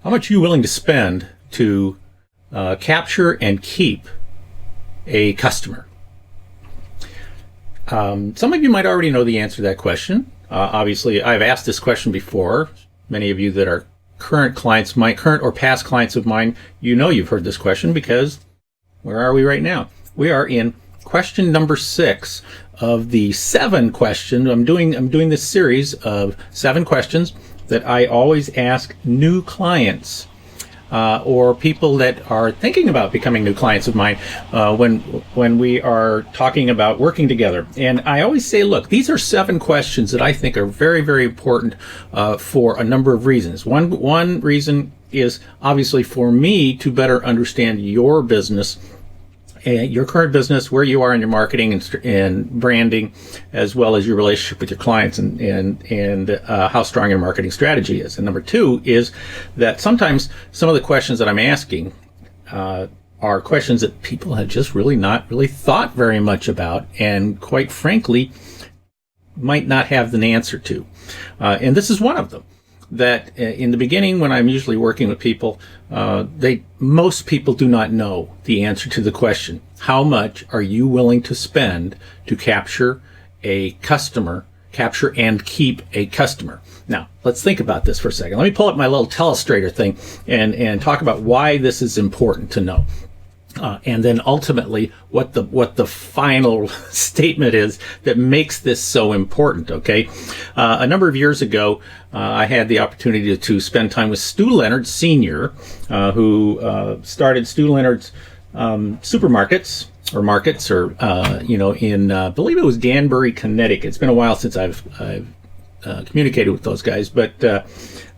How much are you willing to spend to capture and keep a customer? Some of you might already know the answer to that question. Obviously, I've asked this question before. Many of you that are current or past clients of mine, you've heard this question, because where are we right now? We are in question number 6 of the 7 questions. I'm doing this series of 7 questions that I always ask new clients or people that are thinking about becoming new clients of mine when we are talking about working together. And I always say, look, these are 7 questions that I think are very, very important for a number of reasons. One reason is obviously for me to better understand your business, your current business, where you are in your marketing and branding, as well as your relationship with your clients and how strong your marketing strategy is. And number 2 is that sometimes some of the questions that I'm asking are questions that people have just not really thought very much about, and quite frankly, might not have an answer to. And this is one of them. That in the beginning, when I'm usually working with people, most people do not know the answer to the question: how much are you willing to spend to capture and keep a customer? Now, let's think about this for a second. Let me pull up my little telestrator thing and talk about why this is important to know. And then ultimately what the final statement is that makes this so important. Okay, a number of years ago, I had the opportunity to spend time with Stu Leonard Sr., who started Stu Leonard's supermarkets or markets, or in I believe it was Danbury, Connecticut. It's been a while since I've communicated with those guys, but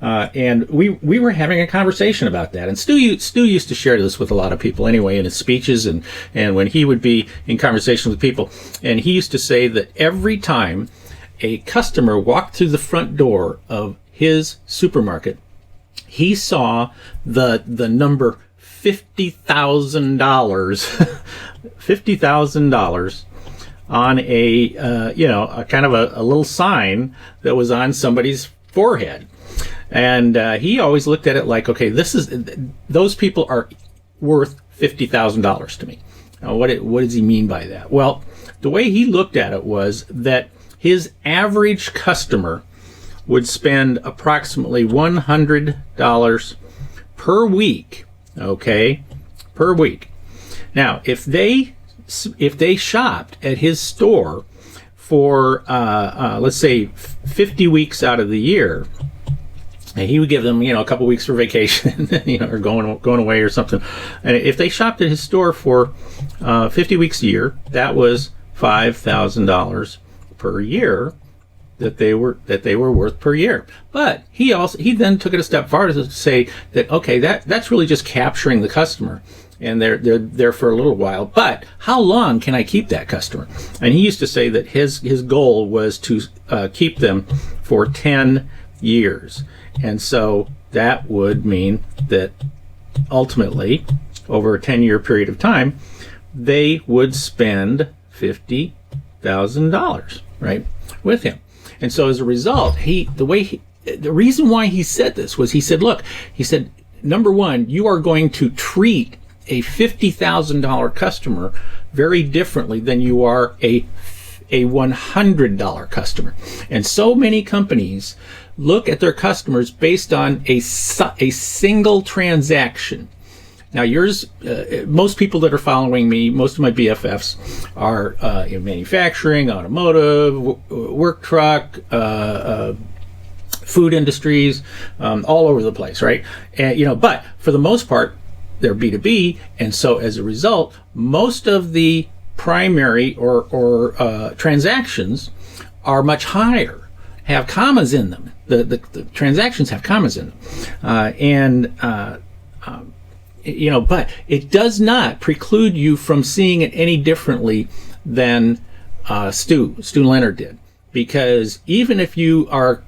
and we were having a conversation about that. And Stu used to share this with a lot of people anyway in his speeches and when he would be in conversation with people. And he used to say that every time a customer walked through the front door of his supermarket, he saw the number $50,000, $50,000 on a kind of a little sign that was on somebody's forehead. And he always looked at it like, okay, those people are worth $50,000 to me. Now, what does he mean by that? Well, the way he looked at it was that his average customer would spend approximately $100 per week, okay, per week. Now, if they shopped at his store for, let's say, 50 weeks out of the year, and he would give them, a couple weeks for vacation, or going away or something. And if they shopped at his store for 50 weeks a year, that was $5,000 per year that they were worth per year. But he then took it a step farther to say that, okay, that's really just capturing the customer, and they're there for a little while. But how long can I keep that customer? And he used to say that his goal was to keep them for 10 years. And so that would mean that ultimately, over a 10-year period of time, they would spend $50,000, right, with him. And so as a result, the reason why he said this was, he said, number one, you are going to treat a $50,000 customer very differently than you are a $100 customer. And so many companies look at their customers based on a single transaction. Now, most people that are following me, most of my BFFs are in manufacturing, automotive, work truck, food industries, all over the place, right? And but for the most part, they're B2B, and so as a result, most of the primary or transactions are much higher, have commas in them. The transactions have commas in them, but it does not preclude you from seeing it any differently than Stu Leonard did, because even if you are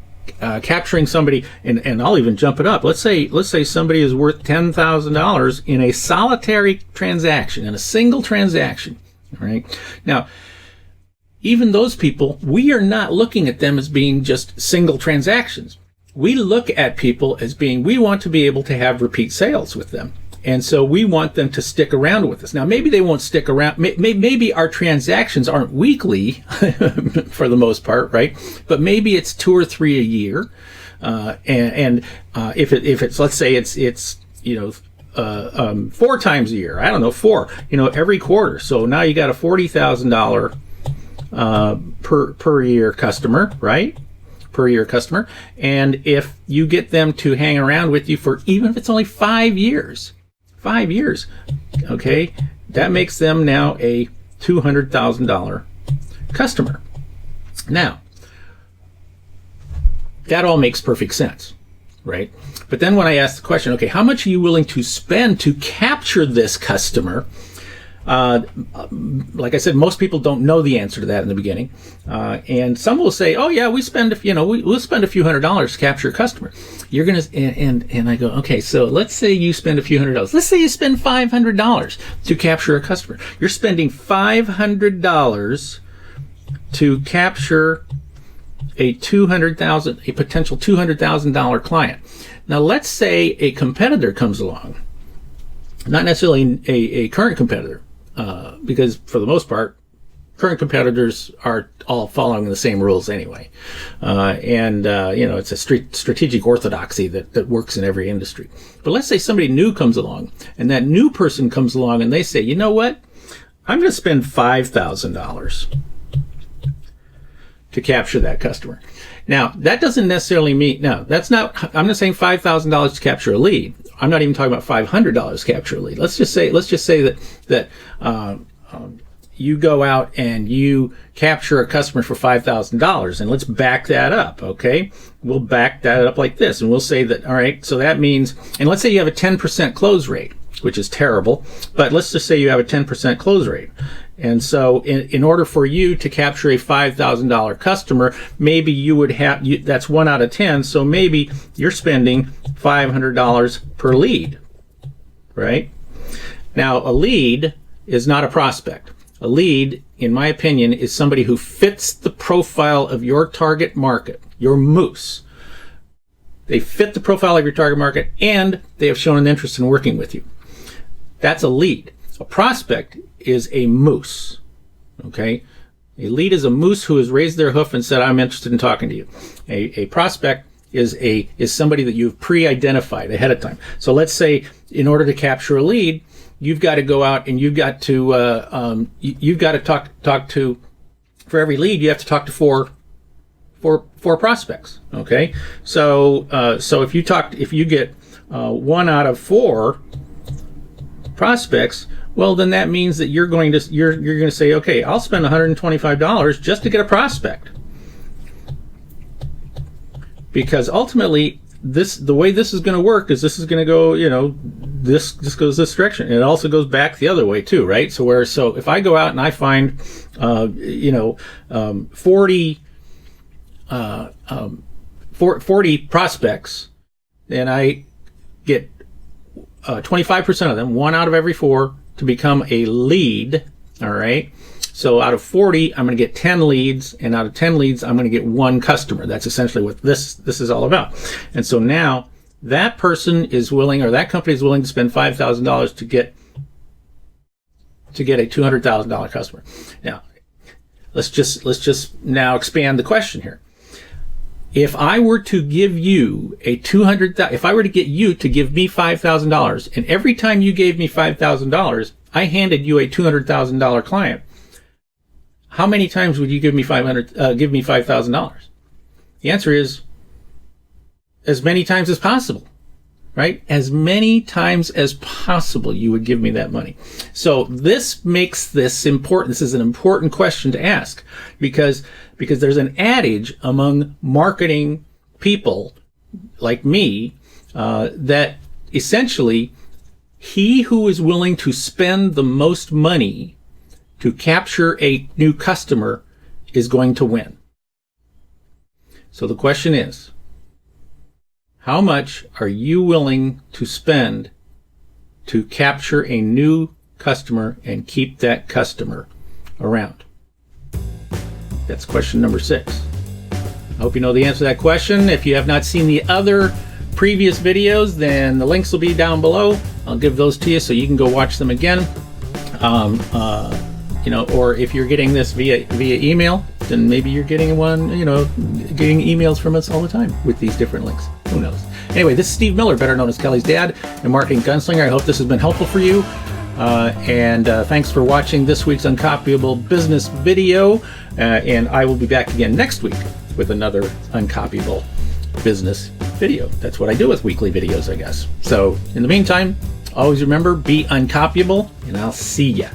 capturing somebody, and I'll even jump it up. Let's say somebody is worth $10,000 in a solitary transaction, in a single transaction. All right. Now, even those people, we are not looking at them as being just single transactions. we look at people as being, we want to be able to have repeat sales with them. And so we want them to stick around with us. Now, maybe they won't stick around. Maybe our transactions aren't weekly for the most part, right? But maybe it's 2 or 3 a year. If it's, let's say it's 4 times a year, I don't know, 4, every quarter. So now you got a $40,000 per year customer, right? Per year customer. And if you get them to hang around with you for, even if it's only 5 years, okay, that makes them now a $200,000 customer. Now, that all makes perfect sense, right? But then when I ask the question, okay, how much are you willing to spend to capture this customer? Like I said, most people don't know the answer to that in the beginning. And some will say, oh yeah, we'll spend a few $100s to capture a customer. You're going to, and I go, okay, so let's say you spend a few $100s. Let's say you spend $500 to capture a customer. You're spending $500 to capture a potential $200,000 client. Now let's say a competitor comes along, not necessarily a current competitor, because for the most part, current competitors are all following the same rules anyway. It's a strategic orthodoxy that works in every industry. But let's say somebody new comes along, and that new person comes along and they say, you know what? I'm going to spend $5,000 to capture that customer. Now, that doesn't necessarily mean, no, that's not, I'm not saying $5,000 to capture a lead. I'm not even talking about $500 to capture a lead. Let's just say that you go out and you capture a customer for $5,000, and let's back that up, okay? We'll back that up like this, and we'll say that, all right, so that means, and let's say you have a 10% close rate, which is terrible, but let's just say you have a 10% close rate. And so in order for you to capture a $5,000 customer, maybe you would have, that's 1 out of 10, so maybe you're spending $500 per lead, right? Now, a lead is not a prospect. A lead, in my opinion, is somebody who fits the profile of your target market, your moose. They fit the profile of your target market, and they have shown an interest in working with you. That's a lead. A prospect is a moose, okay? A lead is a moose who has raised their hoof and said, I'm interested in talking to you. A prospect is somebody that you've pre-identified ahead of time. So let's say in order to capture a lead, you've got to go out and you've got to talk to, for every lead, you have to talk to four prospects, okay? So if you get 1 out of 4 prospects, well, then that means that you're going to say, okay, I'll spend $125 just to get a prospect, because ultimately the way this is going to work is this is going to go, this goes this direction, and it also goes back the other way too, right? So if I go out and I find 40 prospects, and I get 25% of them, 1 out of every 4, to become a lead, all right? So out of 40, I'm going to get 10 leads, and out of 10 leads, I'm going to get 1 customer. That's essentially what this is all about. And so now that person is willing, or that company is willing to spend $5,000 to get a $200,000 customer. Now, let's just now expand the question here. If I were to give you if I were to get you to give me $5,000, and every time you gave me $5,000, I handed you a $200,000 client, how many times would you give me $5,000? The answer is as many times as possible, right? As many times as possible you would give me that money. So this makes this important. This is an important question to ask, because there's an adage among marketing people like me that essentially he who is willing to spend the most money to capture a new customer is going to win. So the question is, how much are you willing to spend to capture a new customer and keep that customer around? That's question number 6. I hope you know the answer to that question. If you have not seen the other previous videos, then the links will be down below. I'll give those to you so you can go watch them again. Or if you're getting this via email, then maybe you're getting getting emails from us all the time with these different links. Who knows? Anyway, this is Steve Miller, better known as Kelly's dad and marketing gunslinger. I hope this has been helpful for you. Thanks for watching this week's Uncopyable business video. And I will be back again next week with another Uncopyable business video. That's what I do with weekly videos, I guess. So in the meantime, always remember, be uncopyable, and I'll see ya.